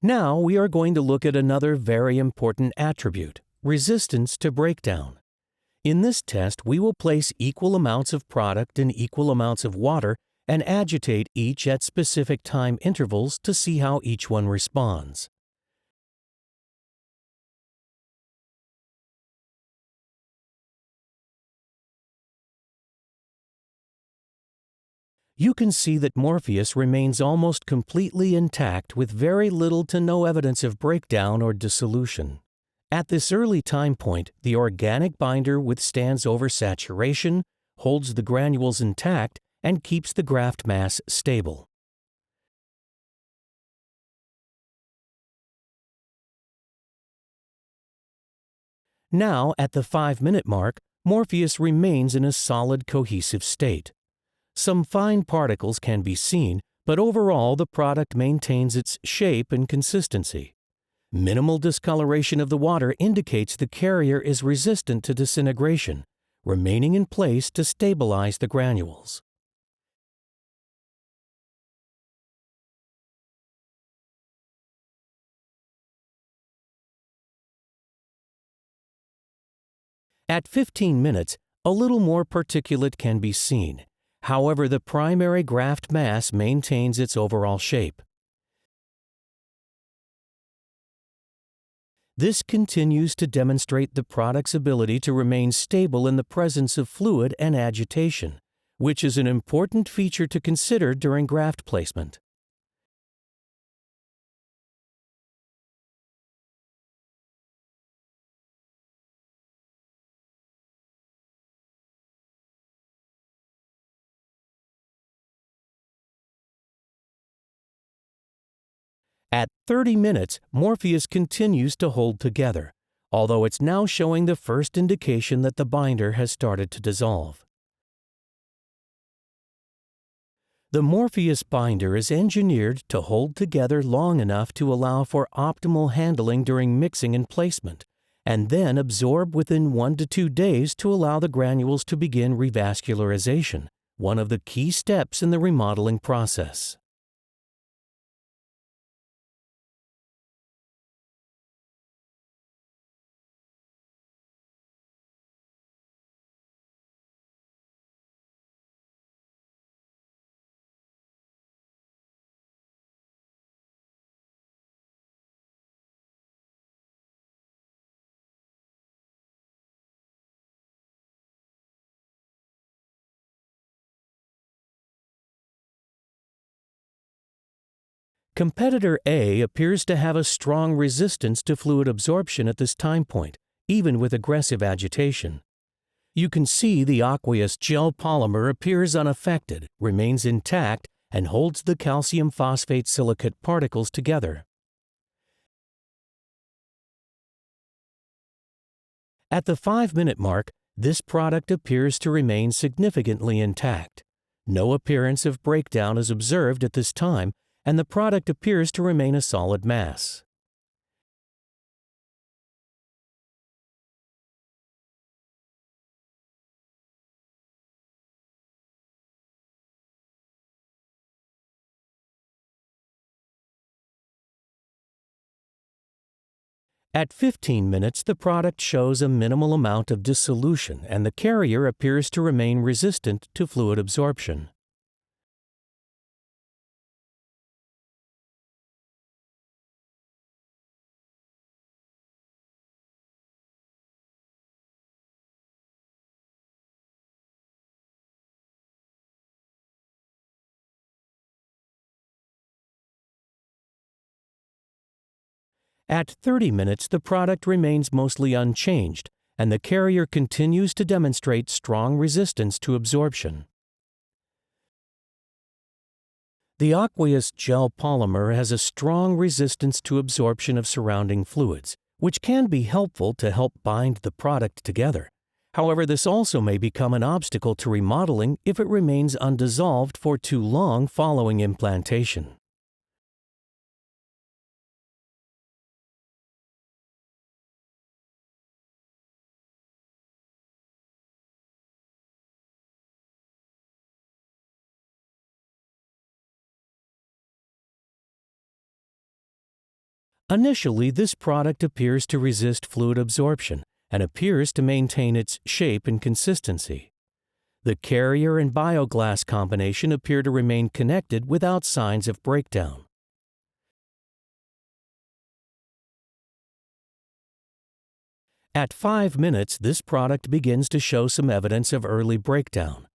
Now we are going to look at another very important attribute, resistance to breakdown. In this test, we will place equal amounts of product in equal amounts of water and agitate each at specific time intervals to see how each one responds. You can see that Morpheus remains almost completely intact with very little to no evidence of breakdown or dissolution. At this early time point, the organic binder withstands oversaturation, holds the granules intact, and keeps the graft mass stable. Now, at the 5-minute mark, Morpheus remains in a solid cohesive state. Some fine particles can be seen, but overall the product maintains its shape and consistency. Minimal discoloration of the water indicates the carrier is resistant to disintegration, remaining in place to stabilize the granules. At 15 minutes, a little more particulate can be seen. However, the primary graft mass maintains its overall shape. This continues to demonstrate the product's ability to remain stable in the presence of fluid and agitation, which is an important feature to consider during graft placement. At 30 minutes, Morpheus continues to hold together, although it's now showing the first indication that the binder has started to dissolve. The Morpheus binder is engineered to hold together long enough to allow for optimal handling during mixing and placement, and then absorb within 1 to 2 days to allow the granules to begin revascularization, one of the key steps in the remodeling process. Competitor A appears to have a strong resistance to fluid absorption at this time point, even with aggressive agitation. You can see the aqueous gel polymer appears unaffected, remains intact, and holds the calcium phosphate silicate particles together. At the 5-minute mark, this product appears to remain significantly intact. No appearance of breakdown is observed at this time, and the product appears to remain a solid mass. At 15 minutes, the product shows a minimal amount of dissolution and the carrier appears to remain resistant to fluid absorption. At 30 minutes, the product remains mostly unchanged, and the carrier continues to demonstrate strong resistance to absorption. The aqueous gel polymer has a strong resistance to absorption of surrounding fluids, which can be helpful to help bind the product together. However, this also may become an obstacle to remodeling if it remains undissolved for too long following implantation. Initially, this product appears to resist fluid absorption and appears to maintain its shape and consistency. The carrier and bioglass combination appear to remain connected without signs of breakdown. At 5 minutes, this product begins to show some evidence of early breakdown.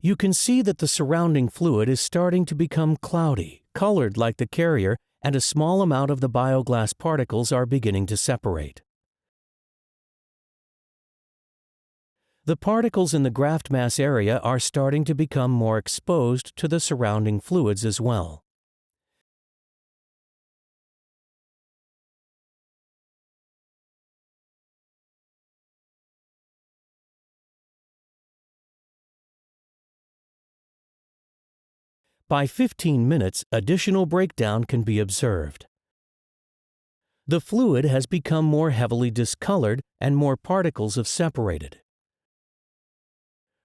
You can see that the surrounding fluid is starting to become cloudy, colored like the carrier, and a small amount of the bioglass particles are beginning to separate. The particles in the graft mass area are starting to become more exposed to the surrounding fluids as well. By 15 minutes, additional breakdown can be observed. The fluid has become more heavily discolored and more particles have separated.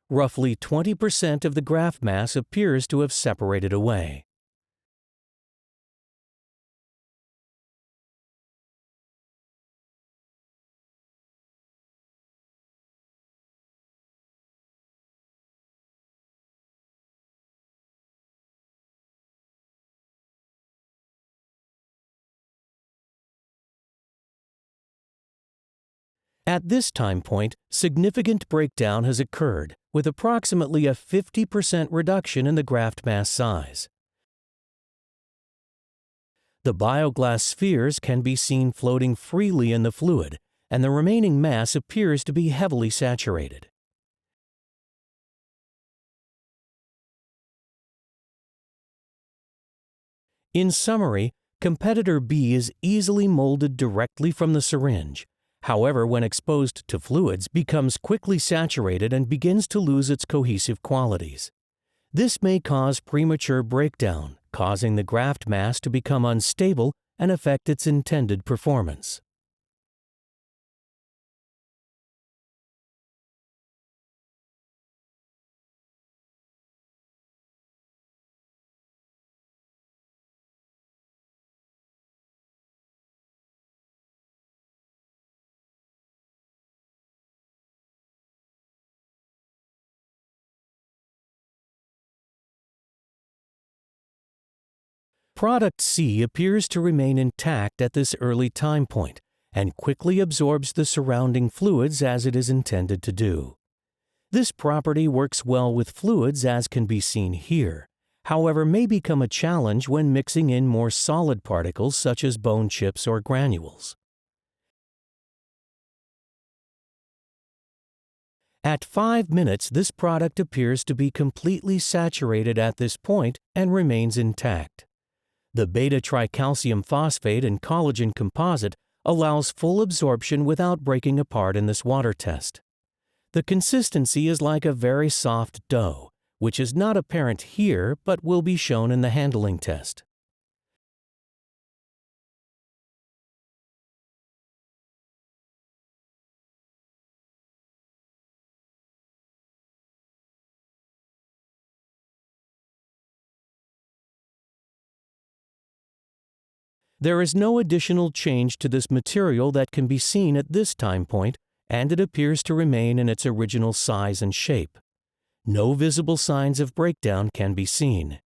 Roughly 20% of the graft mass appears to have separated away. At this time point, significant breakdown has occurred, with approximately a 50% reduction in the graft mass size. The bioglass spheres can be seen floating freely in the fluid, and the remaining mass appears to be heavily saturated. In summary, competitor B is easily molded directly from the syringe. However, when exposed to fluids, becomes quickly saturated and begins to lose its cohesive qualities. This may cause premature breakdown, causing the graft mass to become unstable and affect its intended performance. Product C appears to remain intact at this early time point and quickly absorbs the surrounding fluids as it is intended to do. This property works well with fluids as can be seen here, however may become a challenge when mixing in more solid particles such as bone chips or granules. At 5 minutes, this product appears to be completely saturated at this point and remains intact. The beta-tricalcium phosphate and collagen composite allows full absorption without breaking apart in this water test. The consistency is like a very soft dough, which is not apparent here but will be shown in the handling test. There is no additional change to this material that can be seen at this time point, and it appears to remain in its original size and shape. No visible signs of breakdown can be seen.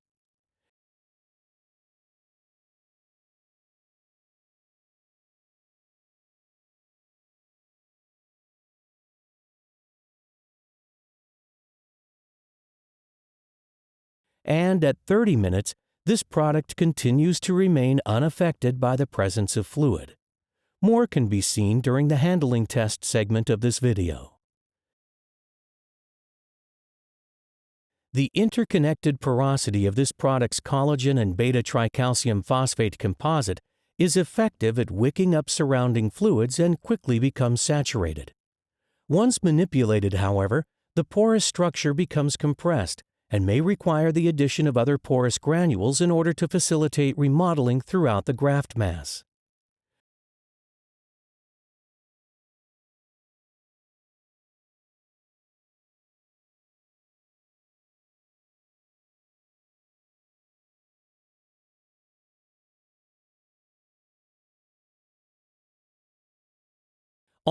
And at 30 minutes, this product continues to remain unaffected by the presence of fluid. More can be seen during the handling test segment of this video. The interconnected porosity of this product's collagen and beta-tricalcium phosphate composite is effective at wicking up surrounding fluids and quickly becomes saturated. Once manipulated, however, the porous structure becomes compressed and may require the addition of other porous granules in order to facilitate remodeling throughout the graft mass.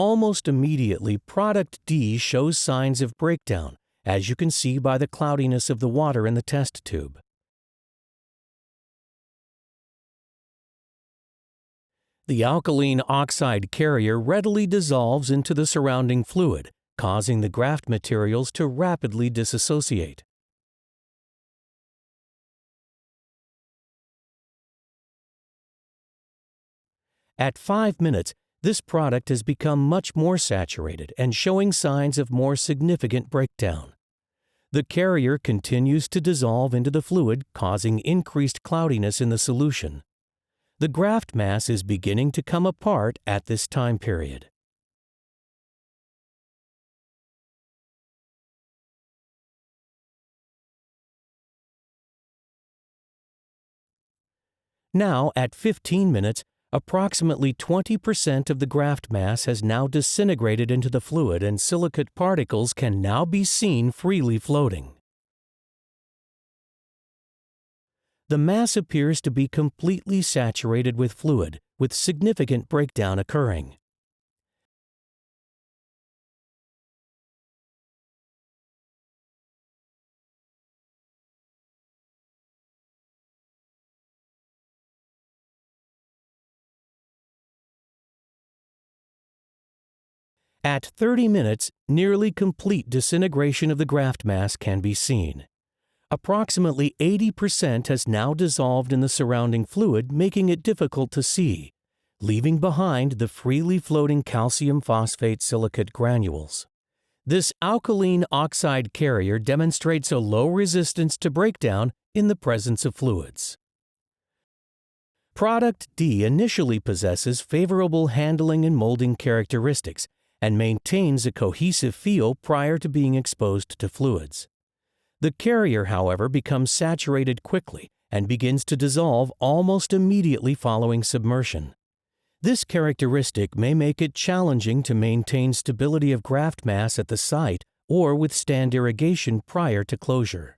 Almost immediately, product D shows signs of breakdown, as you can see by the cloudiness of the water in the test tube. The alkaline oxide carrier readily dissolves into the surrounding fluid, causing the graft materials to rapidly disassociate. At 5 minutes, this product has become much more saturated and showing signs of more significant breakdown. The carrier continues to dissolve into the fluid, causing increased cloudiness in the solution. The graft mass is beginning to come apart at this time period. Now, at 15 minutes, approximately 20% of the graft mass has now disintegrated into the fluid and silicate particles can now be seen freely floating. The mass appears to be completely saturated with fluid, with significant breakdown occurring. At 30 minutes, nearly complete disintegration of the graft mass can be seen. Approximately 80% has now dissolved in the surrounding fluid, making it difficult to see, leaving behind the freely floating calcium phosphate silicate granules. This alkaline oxide carrier demonstrates a low resistance to breakdown in the presence of fluids. Product D initially possesses favorable handling and molding characteristics and maintains a cohesive feel prior to being exposed to fluids. The carrier, however, becomes saturated quickly and begins to dissolve almost immediately following submersion. This characteristic may make it challenging to maintain stability of graft mass at the site or withstand irrigation prior to closure.